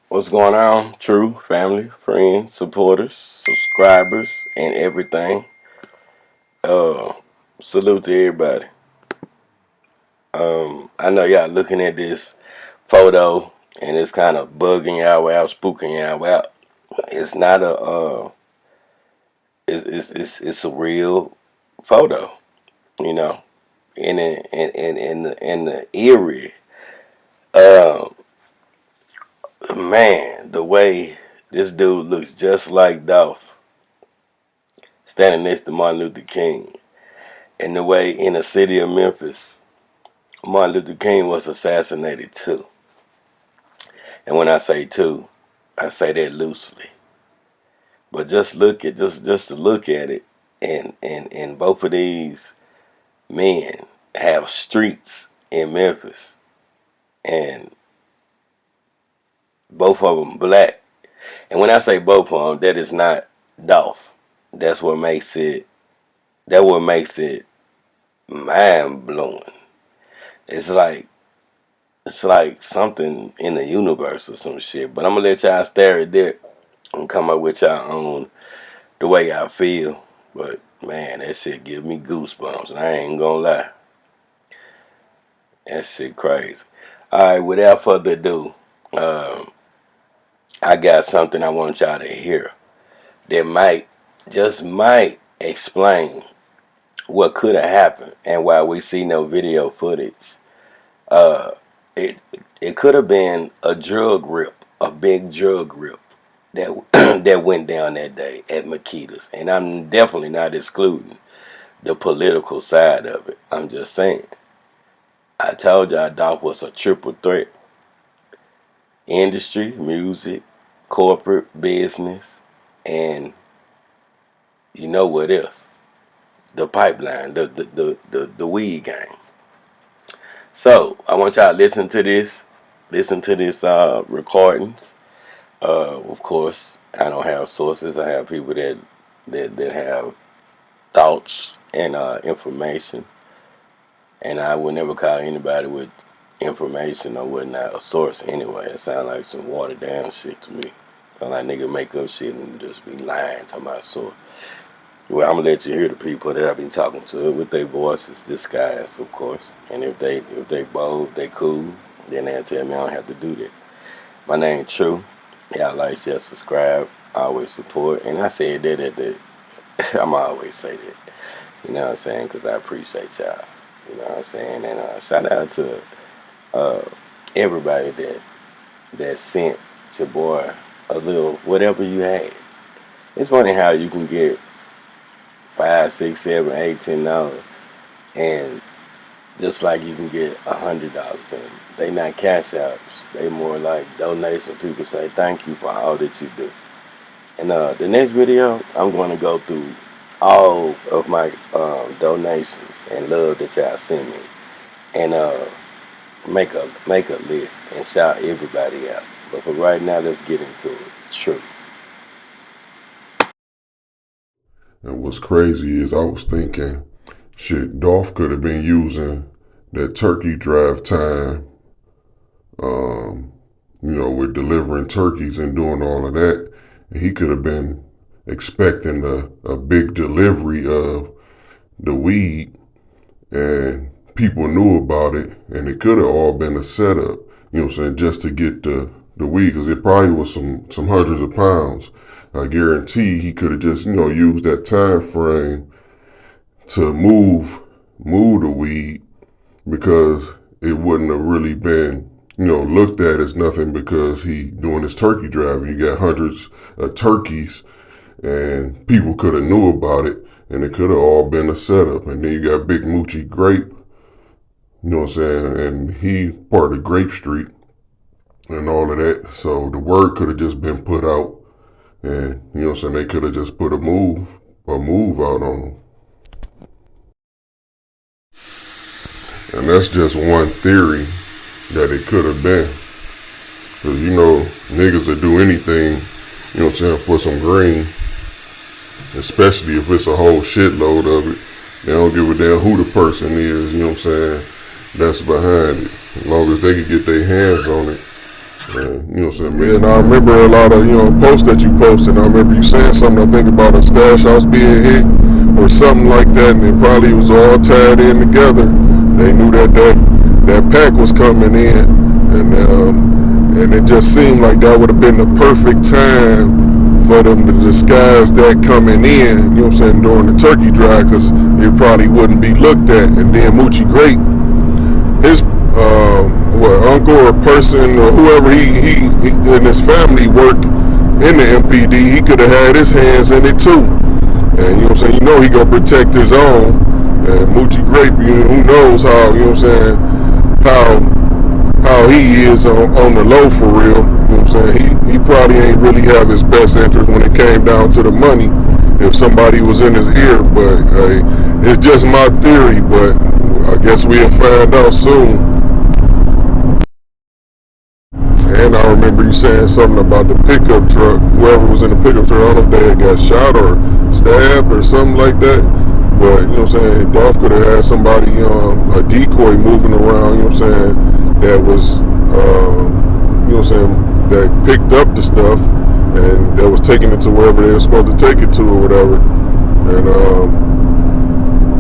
What's going on, true family, friends, supporters, subscribers, and everything? Uh, Salute to everybody. I know y'all looking at this photo and it's kind of bugging y'all out, spooking y'all out. It's not a it's a real photo, you know. In the eerie, uh, man, the way this dude looks just like Dolph standing next to Martin Luther King. And the way in the city of Memphis, Martin Luther King was assassinated too. And when I say too, I say that loosely. But just to look at it, and both of these men have streets in Memphis, and both of them black. And when I say both of them, that is not Dolph. That's what makes it. That what makes it mind blowing. It's like It's like something in the universe or some shit. But I'm gonna let y'all stare at that and come up with y'all own the way y'all feel. But man, that shit give me goosebumps. And I ain't gonna lie. That shit crazy. Alright, without further ado, um, I got something I want y'all to hear that might explain what could have happened and why we see no video footage. Uh, it it could have been a drug rip, a big drug rip that that went down that day at Makita's, and I'm definitely not excluding the political side of it. I'm just saying. I told y'all Dolph was a triple threat: industry, music, corporate, business, and you know what else? The pipeline, the weed gang. So I want y'all to listen to this recordings. Of course, I don't have sources. I have people that have thoughts and information, and I would never call anybody with information or whatnot a source anyway. It sounds like some watered down shit to me. Sound like nigga make up shit and just be lying to my source. Well, I'm gonna let you hear the people that I've been talking to with their voices disguised, of course. And if they bold, they cool, then they'll tell me I don't have to do that. My name True. Y'all like, share, subscribe, always support. And I said that at the I'm always say that. You know what I'm saying? Because I appreciate y'all. You know what I'm saying? And shout out to uh, everybody that sent your boy a little whatever you had. It's funny how you can get $5, $6, $7, $8, $10, and just like you can get $100, and they not cash outs. They more like donation. People say thank you for all that you do. And the next video, I'm going to go through all of my donations and love that y'all send me, and make a list and shout everybody out. But for right now, let's get into it. True. And what's crazy is I was thinking, shit, Dolph could have been using that turkey drive time, um, with delivering turkeys and doing all of that. And he could have been expecting a big delivery of the weed, and people knew about it, and it could have all been a setup, just to get the weed, because it probably was some hundreds of pounds. I guarantee he could have just, used that time frame to move the weed, because it wouldn't have really been, looked at as nothing, because he doing his turkey drive and you got hundreds of turkeys, and people could have knew about it, and it could have all been a setup. And then you got Big Moochie Grape, you know what I'm saying, and he part of Grape Street and all of that. So the word could have just been put out, and they could have just put a move out on him. And that's just one theory that it could have been. Because, niggas will do anything, for some green. Especially if it's a whole shitload of it. They don't give a damn who the person is, that's behind it. As long as they can get their hands on it, You know what I'm saying? Man, I remember a lot of, posts that you posted. I remember you saying something, I think about a stash house being hit or something like that, and it probably was all tied in together. They knew that pack was coming in, and it just seemed like that would have been the perfect time for them to disguise that coming in, you know what I'm saying, during the turkey drive, because it probably wouldn't be looked at. And then Moochie Great, his uncle or person or whoever he and his family work in the MPD, he could have had his hands in it too. And you know what I'm saying, he gonna protect his own. And Moochie Grape, who knows how, you know what I'm saying, how he is on the low for real. You know what I'm saying? He probably ain't really have his best interest when it came down to the money if somebody was in his ear. But it's just my theory, but I guess we'll find out soon. And I remember you saying something about the pickup truck. Whoever was in the pickup truck, I don't know if they had got shot or stabbed or something like that. But, you know what I'm saying, Dolph could have had somebody, a decoy moving around, you know what I'm saying, that was, you know what I'm saying, that picked up the stuff and that was taking it to wherever they were supposed to take it to or whatever.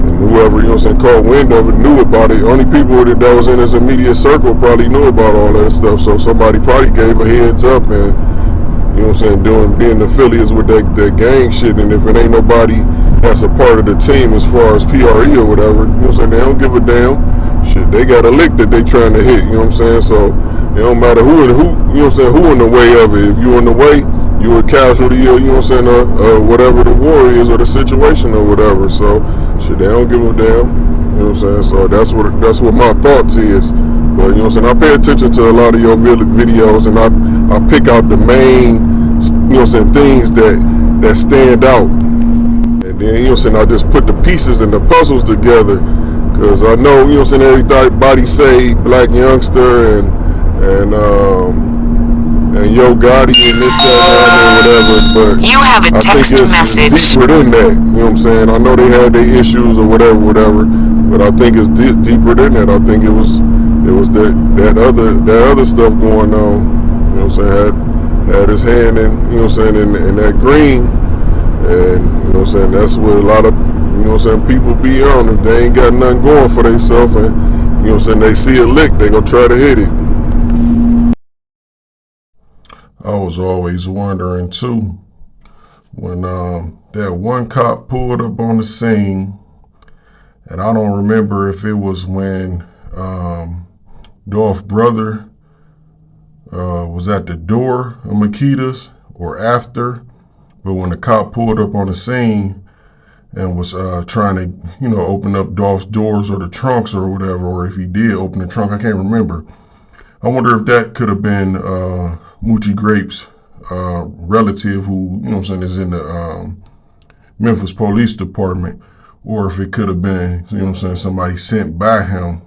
And whoever, you know what I'm saying, caught wind of it knew about it. Only people that was in his immediate circle probably knew about all that stuff. So somebody probably gave a heads up and, you know what I'm saying, being affiliates with that gang shit. And if it ain't nobody that's a part of the team as far as PRE or whatever, you know what I'm saying, they don't give a damn. Shit, they got a lick that they trying to hit, you know what I'm saying? So it don't matter who, you know what I'm saying, who in the way of it. If you in the way, you a casualty or, you know what I'm saying, whatever the war is or the situation or whatever. So shit, they don't give a damn, you know what I'm saying? So that's what my thoughts is. But you know what I'm saying, I pay attention to a lot of your videos and I pick out the main, you know what I'm saying, things that stand out. And then, you know what I'm saying, I just put the pieces and the puzzles together. Cause I know, you know what I'm saying, everybody say Black Youngster and Yo Gotti and this, that, and whatever, but you have a text message. It's deeper than that, you know what I'm saying? I know they had their issues or whatever, but I think it's deeper than that. I think it was that other stuff going on, you know what I'm saying, had his hand in, you know what I'm saying, in that green, and, you know what I'm saying, that's what a lot of, you know what I'm saying, people be on. If they ain't got nothing going for themselves and, you know what I'm saying, they see a lick, they gonna try to hit it. I was always wondering too, when that one cop pulled up on the scene, and I don't remember if it was when Dolph's brother was at the door of Makita's or after, but when the cop pulled up on the scene and was trying to, you know, open up Dolph's doors or the trunks or whatever, or if he did open the trunk, I can't remember. I wonder if that could have been Moochie Grape's relative who, you know what I'm saying, is in the Memphis Police Department, or if it could have been, you know what I'm saying, somebody sent by him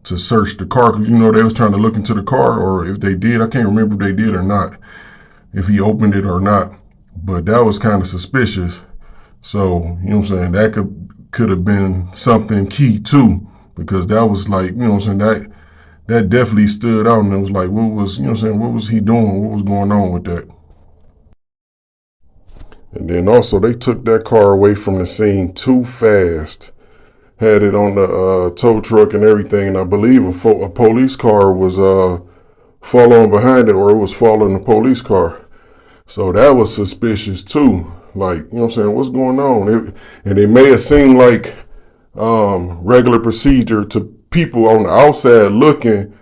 to search the car, because, you know, they was trying to look into the car, or if they did, I can't remember if they did or not, if he opened it or not, but that was kind of suspicious. So, you know what I'm saying, that could have been something key too, because that was like, you know what I'm saying, that definitely stood out, and it was like, what was, you know what I'm saying, what was he doing? What was going on with that? And then also, they took that car away from the scene too fast. Had it on the tow truck and everything, and I believe a police car was following behind it, or it was following the police car. So that was suspicious too. Like, you know what I'm saying, what's going on? And it may have seemed like regular procedure to people on the outside looking,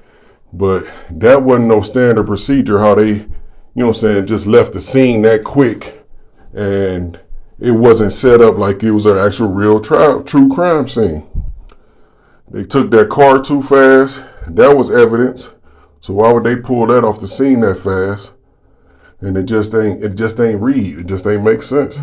but that wasn't no standard procedure how they, you know what I'm saying, just left the scene that quick, and it wasn't set up like it was an actual real true crime scene. They took that car too fast. That was evidence. So why would they pull that off the scene that fast? And it just ain't read. It just ain't make sense.